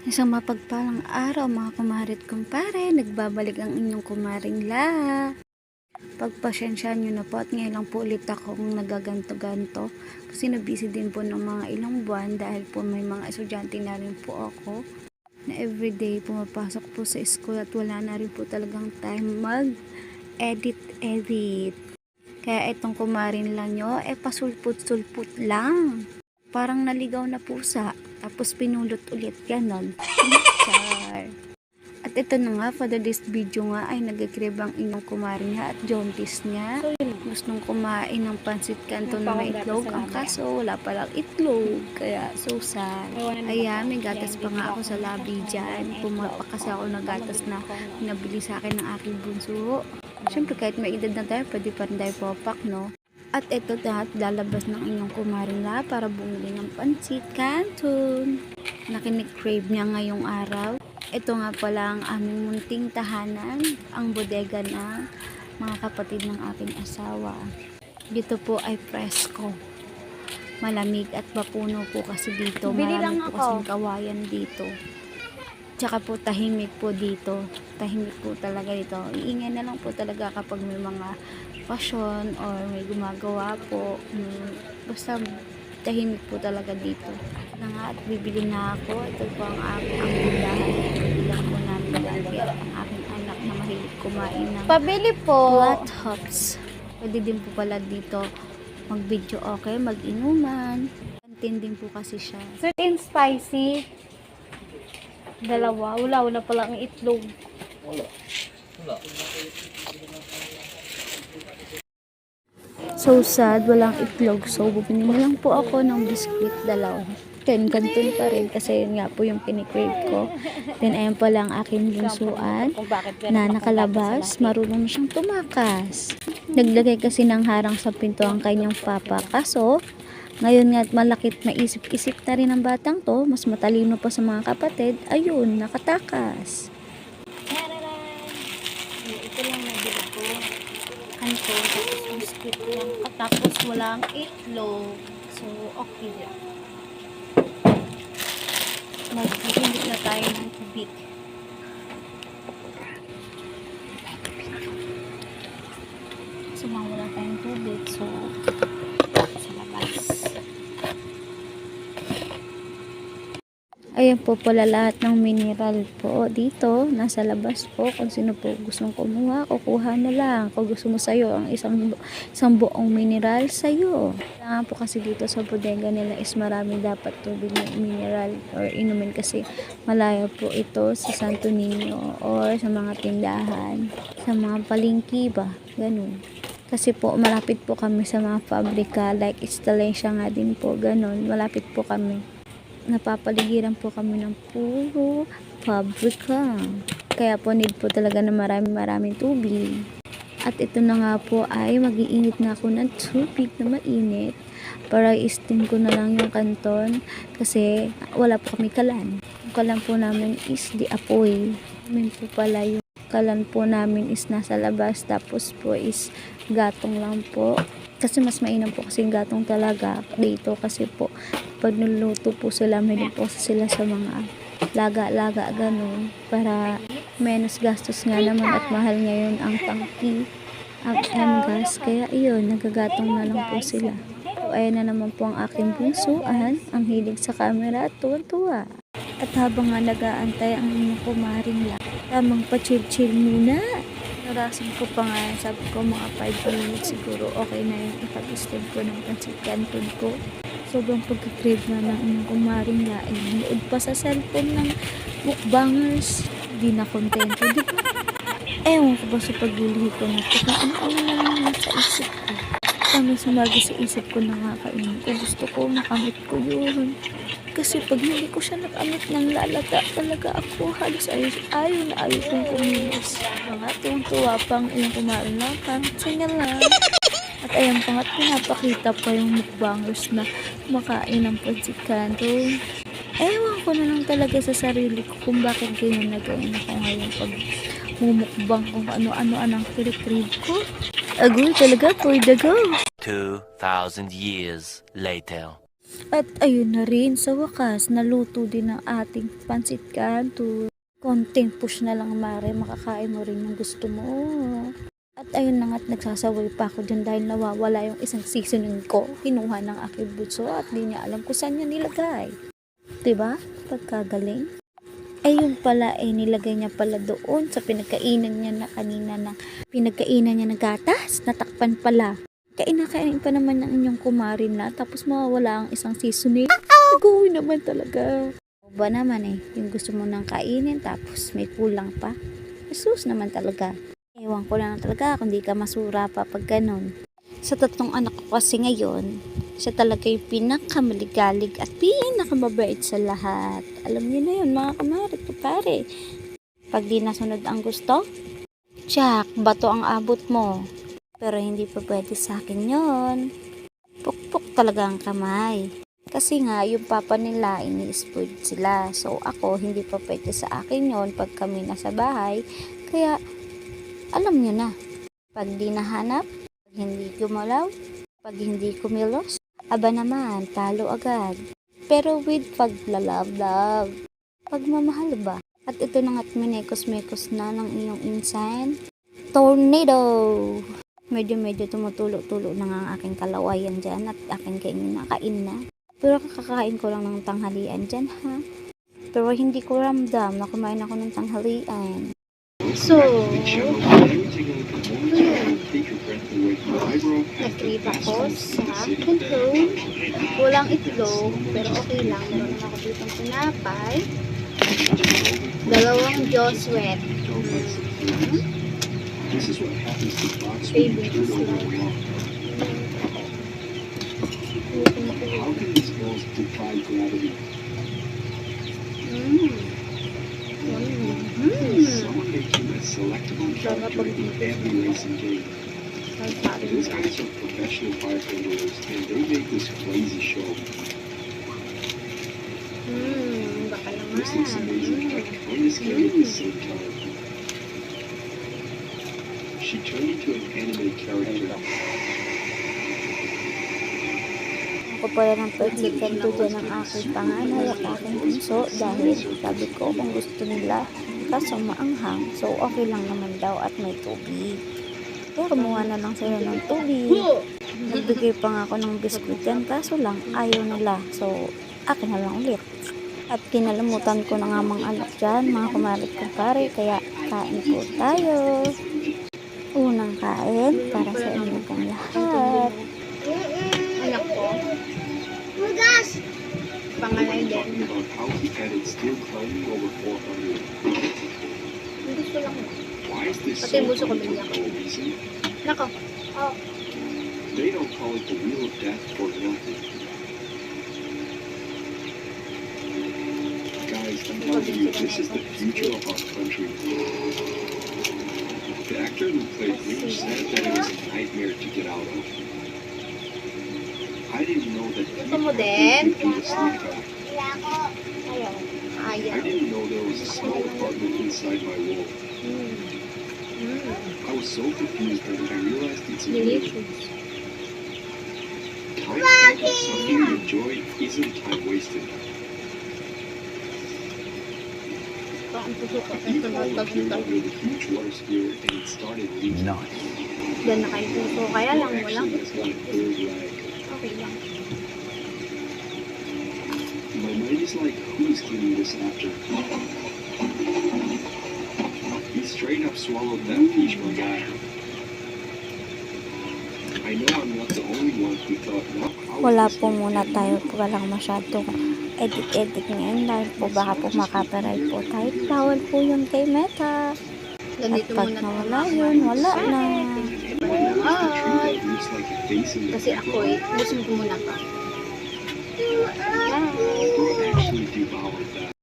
Isang mapagpalang araw mga kumarit kumpare, nagbabalik ang inyong kumaring La. Pagpasyensyahan nyo na po at ngayon lang po ulit akong nagaganto-ganto kasi nabisi din po ng mga ilang buwan dahil po may mga estudyante na rin po ako na everyday pumapasok po sa school at wala na rin po talagang time mag-edit. Kaya itong kumarin lang nyo, pasulput-sulput lang. Parang naligaw na pusa, tapos pinulot ulit, ganon. Char. At ito na nga, for this video nga ay nagkikrib ang inyong kumarin niya at jaundice niya. So, gustong kumain ng pansit canton na may itlog. Ang kaso, wala palang itlog. Kaya, so sad. Ayan, may gatas pa nga ako sa labi dyan. Pumapa kasi ako ng gatas na nabili sa akin ng aking bunso. Siyempre, kahit may edad na tayo, pwede pa rin tayo popak, no? At ito lahat, lalabas ng inyong kumarin na para bumili ng pansit canton. Nakinig-crave niya ngayong araw. Ito nga pala ang aming munting tahanan, ang bodega na mga kapatid ng aking asawa. Dito po ay presko. Malamig at mapuno po kasi dito. Marami po kasing kawayan dito. Tsaka po tahimik po dito. Tahimik po talaga dito. Iingay na lang po talaga kapag may mga pasyon or may gumagawa po. Basta tahimik po talaga dito. Na nga at bibili na ako. Ito po ang bilahan. Bilang po namin lagi at ang aking anak na mahilig kumain ng Pabili po. flat hops. Pwede din po pala dito mag-video okay, mag-inuman. Kantin din po kasi siya. Sweet and spicy. Dalawa. Wala pala ang itlog. Wala. So sad, walang itlog. So, bumili na lang po ako ng biscuit, dalawa. Then, ganun pa rin kasi yun nga po yung kinikrave ko. Then, ayan pala ang aking bunsuan na nakalabas. Marunong na siyang tumakas. Naglagay kasi ng harang sa pinto ang kanyang papa. Kaso, ngayon nga at malakit maisip-isip na rin ang batang to. Mas matalino pa sa mga kapatid. Ayun, nakatakas. Ito lang nabili ko. Kanto, tapos biscuit lang. Tapos walang itlog. So, okay lang. Mag-init na tayo ng tubig. So, wala tayong tubig. So, sa labas. Ayan po pala lahat ng mineral po dito. Nasa labas po. Kung sino po gustong kumuha, kukuha na lang. Kung gusto mo sa'yo ang isang buong mineral, sa'yo. Kailangan po kasi dito sa bodega nila is marami dapat tubig na mineral or inumin kasi malayo po ito sa Santo Niño or sa mga tindahan, sa mga palengke ba, ganun. Kasi po malapit po kami sa mga fabrika like installation nga din po, ganun. Malapit po kami. Napapaligiran po kami ng puro pabrika. Kaya po need po talaga na maraming tubig. At ito na nga po ay mag-iinit na ako ng tubig na mainit para i-steam ko na lang yung kanton kasi wala po kami kalan. Yung kalan po namin is di apoy. Amin po pala yung kalan po namin is nasa labas tapos po is gatong lang po. Kasi mas mainam po kasi gatong talaga dito kasi po pag nuluto po sila, may po sila sa mga laga-laga ganun para menos gastos nga naman at mahal ngayon ang tangki ang gas, kaya iyon nagagatong na lang po sila. So ayan na naman po ang aking bunsuan, ang hilig sa camera at tuwa-tuwa. At habang nga nag-aantay ang inyong kumaring lang, tamang pa-chill-chill muna. Narasin ko pa nga, sabi ko mga 5 minutes siguro okay na yung ipag-steam ko ng pansit canton ko. Sobrang pagka-crave na ng inyong kumaring lain. Nood pa sa cellphone ng mukbangers. Di na kontento, di ba? Ewan ko ba sa paglilihi ko na ito. Kung ano na lang nasa isip ko. Kami sumagi sa isip ko na kakainin ko. Gusto ko, nakamit ko yun. Kasi pag hindi ko siya nakamit ng lalata talaga ako. Halos ayaw na ayaw kong kumilos. Mga tuwang-tuwa pang ilang kumain lang. Parang singal lang. At ayan pa nga't pinapakita pa yung mukbangers na kumakain ng pansit canton. Ewan ko na lang talaga sa sarili ko kung bakit ganyan na gawin ako ngayon pag mumukbang kung ano-ano ang kirikrib ko. Agoy talaga for the go. 2,000 years later. At ayun na rin, sa wakas, naluto din ang ating pansit canton. Konting push na lang, Mare, makakain mo rin yung gusto mo. At ayun na nga't nagsasaway pa ako dyan dahil nawawala yung isang seasoning ko. Kinuha ng aking bunso at di niya alam kung saan niya nilagay. Diba? Pagkagaling. Ayun pala, nilagay niya pala doon sa pinagkainan niya na kanina na pinagkainan niya ng gatas. Natakpan pala. Kain pa naman ng inyong kumarin na tapos mawawala ang isang seasoning. Nag-uwi naman talaga. O ba naman yung gusto mo nang kainin tapos may kulang pa. Jesus naman talaga. Ewan ko lang talaga kung di ka masura pa pag ganun. Sa tatlong anak ko kasi ngayon, siya talaga yung pinakamaligalig at pinakamabait sa lahat. Alam niyo na yun mga kamarit ko pare. Pag di nasunod ang gusto, tsak, bato ang abot mo. Pero hindi pa pwede sa akin yon. Pukpuk talaga ang kamay. Kasi nga, yung papa nila, ini-spoiled sila. So, ako, hindi pa pwede sa akin yon pag kami nasa bahay. Kaya, alam nyo na. Pag di nahanap, pag hindi gumalaw, pag hindi kumilos, aba naman, talo agad. Pero with paglalove-love, pagmamahal ba? At ito na nga't minekos-mekos na ng iyong insan. Tornado! Medyo tumutulo-tulo na nga ang aking kalawayan dyan at aking kain na. Pero kakakain ko lang ng tanghalian dyan ha. Pero hindi ko ramdam na kumain ako ng tanghalian. So, nag-trip ako sa Kunto. Walang itlog, pero okay lang. Meron naman ako ditong tinapay. Dalawang Joswet. This is what happens to box Favorite when you turn over is wrong. How can these balls defy gravity? Someone make you a selectable character in every racing game. These guys are professional firefighters and they make this crazy show. Baka This looks amazing, but kind of scary at the same time. She turned into an anime character. Ako pala ng pagsikan to dyan ng aking panganay at aking bunso dahil sabi ko kung gusto nila kaso maanghang. So okay lang naman daw at may tubig. Kaya kumuha na lang sila ng tubig. Nagbigay pa nga ako ng biskuit yan kaso lang ayaw nila. So akin na lang ulit. At kinalamutan ko na nga mga anak dyan, mga kumarit ko pare, kaya kain po tayo. Unang kain para sa inyo pang lahat. Anak ko. Hugas! Panganay din. Talking about how he added steel climbing over 400. Gusto lang. Why is this Pati so yung buso ko funny binili for ako. no reason? Nako. Oh. They don't call it the wheel of death for nothing. Guys, I'm telling you, this is the future of our country. The actor who played Ringo said that it was a nightmare to get out of. I didn't know that Gusto mo people din? could do the sleep bath. Ayaw. I Ayaw. didn't know there was a small apartment inside my wall. I was so confused that when I realized it's a wheel. Delicious. Time spent on something you enjoy isn't time wasted. Ang puso ko. A few people appeared under the huge water skier and it started leaking. Diyan na kayo puso. Kaya lang Or walang actually, it's got a third leg. okay lang. My mind is like, who's cleaning this after? He straight up swallowed that peach, my guy. I know I'm not the only one who thought, wow, how Wala is this po gonna muna end? tayo walang masyadong edit ngayon dahil po baka po makapiright po tayo. Bawal po yun kay Meta. At Ganito pag muna nawala yun, wala na. What was the tree that looks like a face in the Kasi ako gusto ko muna ka. Who actually devoured that?